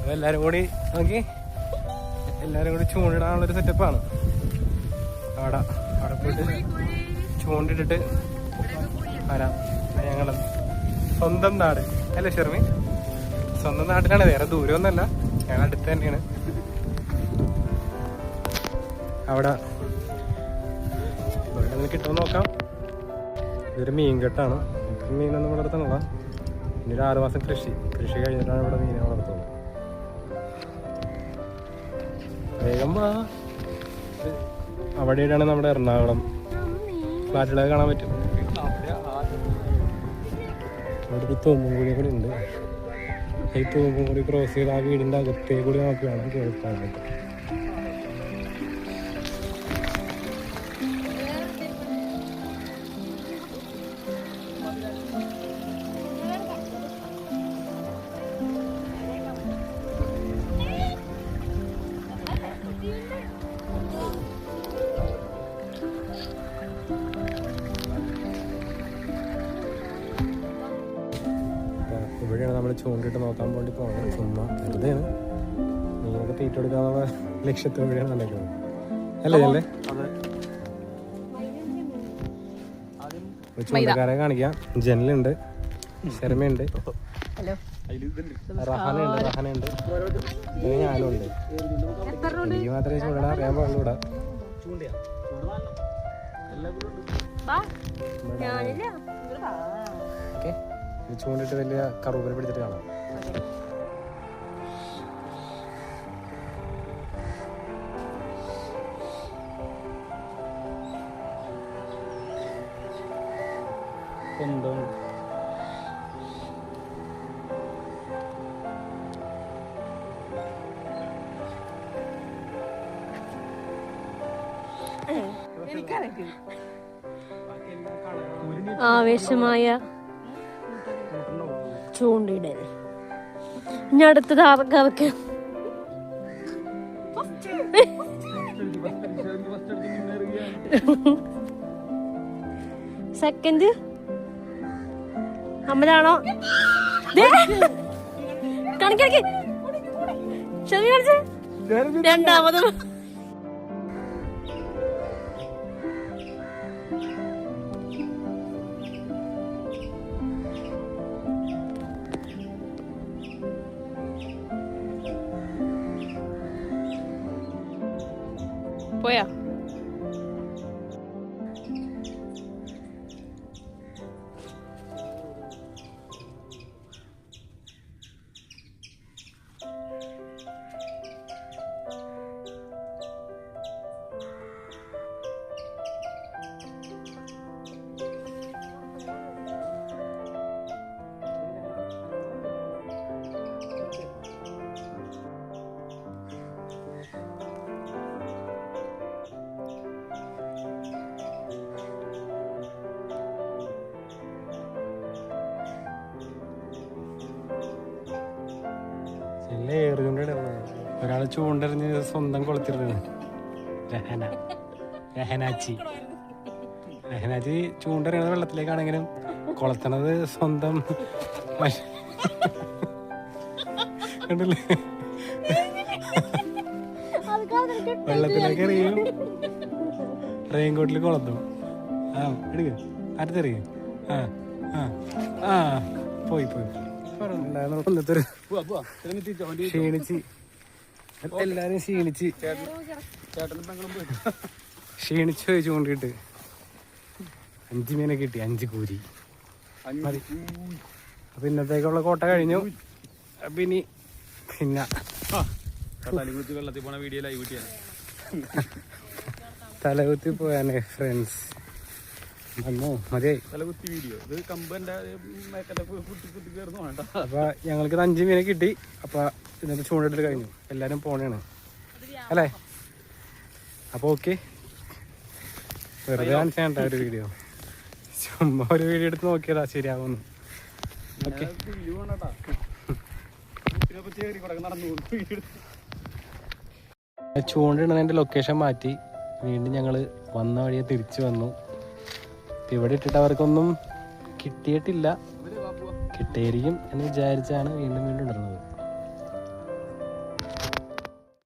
അപ്പൊ എല്ലാരും കൂടി നോക്കി, എല്ലാരും കൂടി ചൂണ്ടിടാനുള്ളൊരു സെറ്റപ്പാണ്. അവിടെ പോയിട്ട് ചൂണ്ടിട്ടിട്ട് വരാം. ഞങ്ങള് സ്വന്തം നാട് അല്ലേ ഷെർമി? സ്വന്തം നാട്ടിലാണ്, വേറെ ദൂരമൊന്നുമല്ല, ഞങ്ങൾ അടുത്ത് തന്നെയാണ്. അവിടെ കിട്ടുമെന്ന് നോക്കാം. ഇതൊരു മീൻകെട്ടാണ്. മീനൊന്നും വളർത്താനുള്ള ഇനി ഒരു 6 മാസം കൃഷി കഴിഞ്ഞിട്ടാണ് ഇവിടെ മീനെ വളർത്തുന്നത്. വേഗം അവിടെയാണ് നമ്മുടെ എറണാകുളം ഫ്ലാറ്റുകളൊക്കെ കാണാൻ പറ്റും. അവിടെ തൂമ്പുംകുടി കൂടി ഉണ്ട്. ഈ തൂമ്പുംകുടി ക്രോസ് ചെയ്ത് ആ വീടിൻ്റെ അകത്തേ കൂടി നമുക്ക് വേണം കേൾക്കാൻ പറ്റും. ഇവിടെയാണ് നമ്മൾ ചൂണ്ടിട്ട് നോക്കാൻ വേണ്ടി പോകുന്നത്. ചുമ്മാ വെറുതെയാണ്, മീനൊക്കെ തീറ്റ കൊടുക്കാന്നുള്ള ലക്ഷ്യത്തോടെയാണ് നടക്കുന്നത് അല്ലേ? അല്ലേ ചൂണ്ടക്കാരെ കാണിക്കാം. ജനലുണ്ട്, ശർമ്മയുണ്ട്, റഹാനുണ്ട്, പിന്നെ ഞാനും ഉണ്ട്. എനിക്ക് മാത്രമേ ചൂണ്ടിടാൻ അറിയാൻ പാടുള്ളൂടാ. ഓക്കെ, ചൂണ്ടിട്ട് വലിയ കറുവനെ പിടിച്ചിട്ട് കാണാം. ആവേശമായ ചൂണ്ടിടൽ. ഇനി അടുത്തത് ആർക്കാർക്ക്? സെക്കൻഡ് അമ്മലാണോ? കണക്കി ചെറിയ കാണിച്ചേ. രണ്ടാമത് പോയാ? ഒരാള് ചൂണ്ടെറിഞ്ഞ് സ്വന്തം കൊളത്തിരുന്നത്. രഹനാച്ചി ചൂണ്ടെറിയുന്നത് വെള്ളത്തിലേക്കാണെങ്കിലും കൊളത്തണത് സ്വന്തം കണ്ടില്ലേ? വെള്ളത്തിലേക്ക് എറിയും, റെയിൻകോട്ടിൽ കൊളത്തും. ആ എടുക്ക, അടുത്തെറിയും. പോയി ക്ഷീണിച്ച് എല്ലാരും ക്ഷീണിച്ച് പോയി ചൂണ്ടിട്ട് 5 മീനെ കിട്ടി, 5 കൂരി മതി. അപ്പൊ ഇന്നത്തേക്കുള്ള കോട്ട കഴിഞ്ഞു. പിന്നെ വെള്ളത്തിൽ പോണ വീഡിയോ ലൈവ് കിട്ടിയാണ്. തലകുത്തി പോയാനെ ഫ്രണ്ട്സ്. മതിയായി തലകുത്തി വീഡിയോ. ഇത് കമ്പന്റെ അപ്പൊ ഞങ്ങൾക്ക് 5 മീനെ കിട്ടി. അപ്പൊ ഇന്നത്തെ ചൂണ്ടിട്ട് കഴിഞ്ഞു, എല്ലാരും പോണേണ് അല്ലേ? അപ്പൊ ഓക്കെ, വെറുതെ കാണിച്ചാണ്ട ഒരു വീഡിയോ, ചുമ്മാ ഒരു വീഡിയോ എടുത്ത് നോക്കിയതാ ശരിയാവുന്നു. ഓക്കെ, ചൂണ്ടിടുന്നതിന്റെ ലൊക്കേഷൻ മാറ്റി വീണ്ടും ഞങ്ങള് വന്ന വഴിയെ തിരിച്ചു വന്നു. ഇവിടെ ഇട്ടിട്ട് അവർക്കൊന്നും കിട്ടിയിട്ടില്ല, കിട്ടിയിരിക്കും എന്ന് വിചാരിച്ചാണ് വീണ്ടും ഇടുന്നത്.